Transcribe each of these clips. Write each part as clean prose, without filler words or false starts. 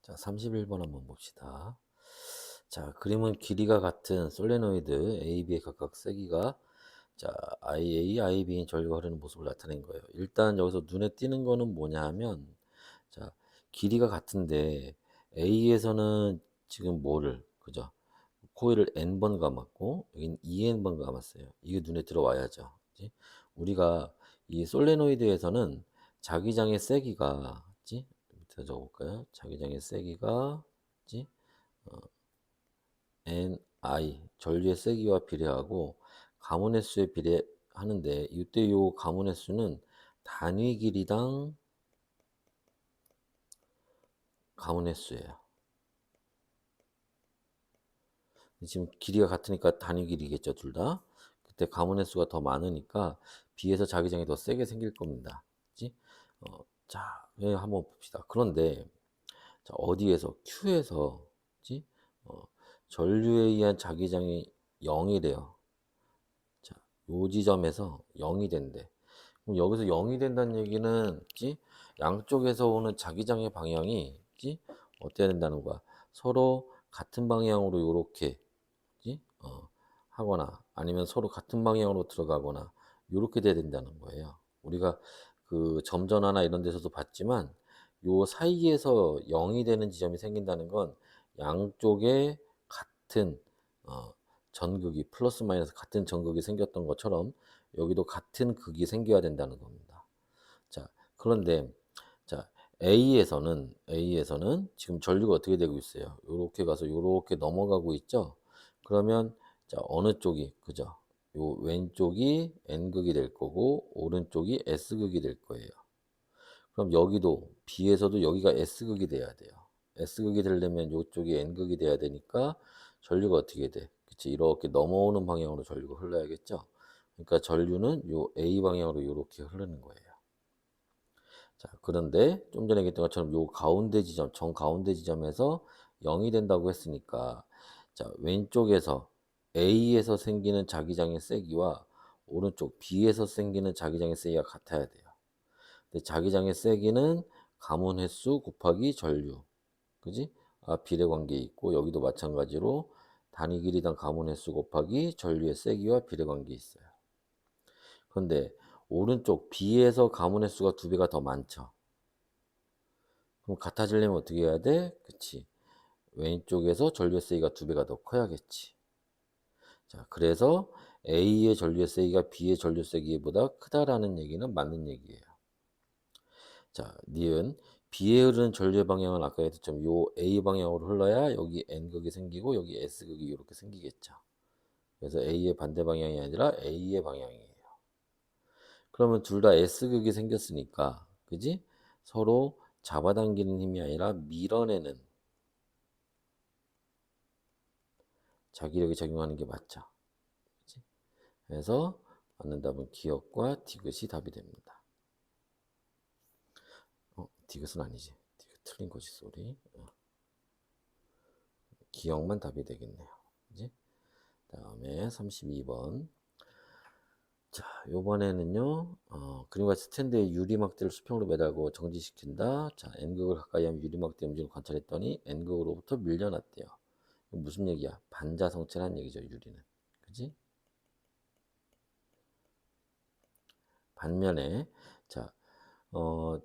자, 31번 한번 봅시다. 자, 그림은 길이가 같은 솔레노이드 A, B의 각각 세기가 IA, IB인 전류가 흐르는 모습을 나타낸 거예요. 일단 여기서 눈에 띄는 거는 뭐냐 하면 자, 길이가 같은데 A에서는 지금 뭐를 그죠? 코일을 N번 감았고 여긴 2N번 감았어요. 이게 눈에 들어와야죠. 그치? 우리가 이 솔레노이드에서는 자기장의 세기가 그치? 밑에 적어볼까요? 자기장의 세기가 그치? 어, NI 전류의 세기와 비례하고 가문의 수에 비례하는데 이때 요 가문의 수는 단위 길이당 가문의 수예요. 지금 길이가 같으니까 단위 길이겠죠, 둘 다. 그때 가문의 수가 더 많으니까 B에서 자기장이 더 세게 생길 겁니다. 그치? 자, 여기 한번 봅시다. 그런데 자, 어디에서 Q에서 그치? 어, 전류에 의한 자기장이 0이래요. 자, 요 지점에서 0이 된대. 그럼 여기서 0이 된다는 얘기는 그치? 양쪽에서 오는 자기장의 방향이 그치? 어때야 된다는 거야? 서로 같은 방향으로 요렇게 그치? 하거나 아니면 서로 같은 방향으로 들어가거나 요렇게 돼야 된다는 거예요. 우리가 그 점전화나 이런 데서도 봤지만 요 사이에서 0이 되는 지점이 생긴다는 건 양쪽에 같은 어, 전극이 플러스 마이너스 같은 전극이 생겼던 것처럼 여기도 같은 극이 생겨야 된다는 겁니다. 자, 그런데 자, A에서는 지금 전류가 어떻게 되고 있어요? 요렇게 가서 요렇게 넘어가고 있죠? 그러면 자, 어느 쪽이 그죠? 요 왼쪽이 N극이 될 거고 오른쪽이 S극이 될 거예요. 그럼 여기도 B에서도 여기가 S극이 돼야 돼요. S극이 되려면 요쪽이 N극이 돼야 되니까 전류가 어떻게 돼? 그치? 이렇게 넘어오는 방향으로 전류가 흘러야겠죠? 그러니까 전류는 요 A 방향으로 요렇게 흐르는 거예요. 자, 그런데 좀 전에 얘기했던 것처럼 요 가운데 지점, 정 가운데 지점에서 0이 된다고 했으니까 자, 왼쪽에서 A에서 생기는 자기장의 세기와 오른쪽 B에서 생기는 자기장의 세기가 같아야 돼요. 근데 자기장의 세기는 가문 횟수 곱하기 전류. 그지? 아, 비례 관계 있고 여기도 마찬가지로 단위 길이당 가문 횟수 곱하기 전류의 세기와 비례 관계 있어요. 그런데 오른쪽 B에서 가문 횟수가 두 배가 더 많죠. 그럼 같아지려면 어떻게 해야 돼? 그치. 왼쪽에서 전류의 세기가 두 배가 더 커야겠지. 자, 그래서 A의 전류의 세기가 B의 전류 세기보다 크다라는 얘기는 맞는 얘기예요. 자, 니은 B에 흐르는 전류의 방향은 아까 했던 요 A 방향으로 흘러야 여기 N극이 생기고 여기 S극이 이렇게 생기겠죠. 그래서 A의 반대 방향이 아니라 A의 방향이에요. 그러면 둘 다 S극이 생겼으니까, 그지? 서로 잡아당기는 힘이 아니라 밀어내는 자기력이 적용하는 게 맞죠. 그치? 그래서 맞는 답은 기역과 디귿이 답이 됩니다. 디귿은 아니지. 디귿 틀린 거지, 소리. 기역만 답이 되겠네요. 그지? 다음에 32번. 자, 요번에는요, 그림과 스탠드에 유리막대를 수평으로 매달고 정지시킨다. 자, N극을 가까이 하면 유리막대 움직임을 관찰했더니 N극으로부터 밀려났대요. 무슨 얘기야? 반자성체란 얘기죠, 유리는. 그지? 반면에, 자, 어,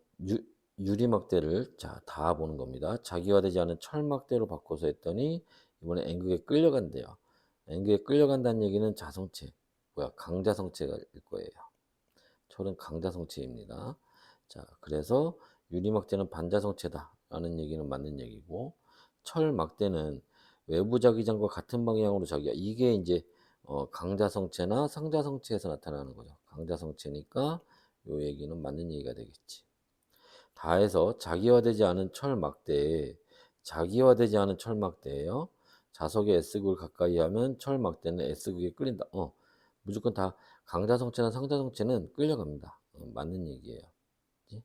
유리막대를 자, 다 보는 겁니다. 자기화되지 않은 철막대로 바꿔서 했더니 이번에 N극에 끌려간대요. N극에 끌려간다는 얘기는 자성체, 강자성체일 거예요. 철은 강자성체입니다. 자, 그래서 유리막대는 반자성체다라는 얘기는 맞는 얘기고 철막대는 외부 자기장과 같은 방향으로 자기가 이게 이제 강자성체나 상자성체에서 나타나는 거죠. 강자성체니까 요 얘기는 맞는 얘기가 되겠지. 다해서 자기화되지 않은 철막대예요. 자석의 S극을 가까이 하면 철막대는 S극에 끌린다. 무조건 다 강자성체나 상자성체는 끌려갑니다. 맞는 얘기예요. 그치?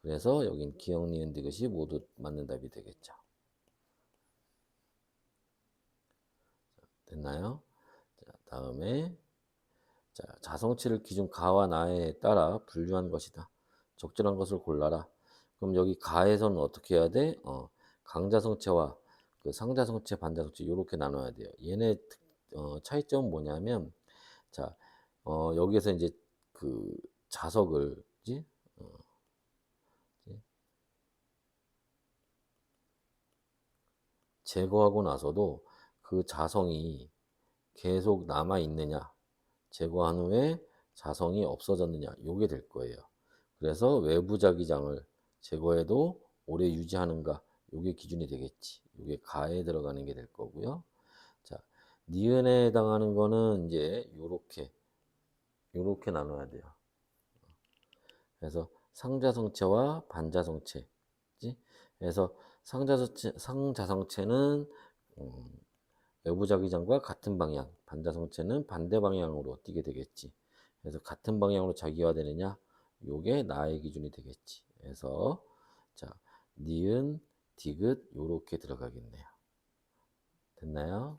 그래서 여긴 기역, 니은, 디귿이 모두 맞는 답이 되겠죠. 됐나요? 자, 다음에 자, 자성체를 기준 가와 나에 따라 분류한 것이다. 적절한 것을 골라라. 그럼 여기 가에서는 어떻게 해야 돼? 강자성체와 그 상자성체, 반자성체 요렇게 나눠야 돼요. 얘네 차이점은 뭐냐면 자, 여기에서 이제 그 자석을 지 어, 지 제거하고 나서도 그 자성이 계속 남아 있느냐, 제거한 후에 자성이 없어졌느냐, 요게 될 거예요. 그래서 외부 자기장을 제거해도 오래 유지하는가, 요게 기준이 되겠지. 요게 가에 들어가는 게 될 거고요. 자, 니은에 해당하는 거는 이제 요렇게 나눠야 돼요. 그래서 상자성체와 반자성체. 지 그래서 상자성체는 외부 자기장과 같은 방향, 반자성체는 반대 방향으로 뛰게 되겠지. 그래서 같은 방향으로 자기화되느냐, 요게 나의 기준이 되겠지. 그래서 자, 니은, 디귿 요렇게 들어가겠네요. 됐나요?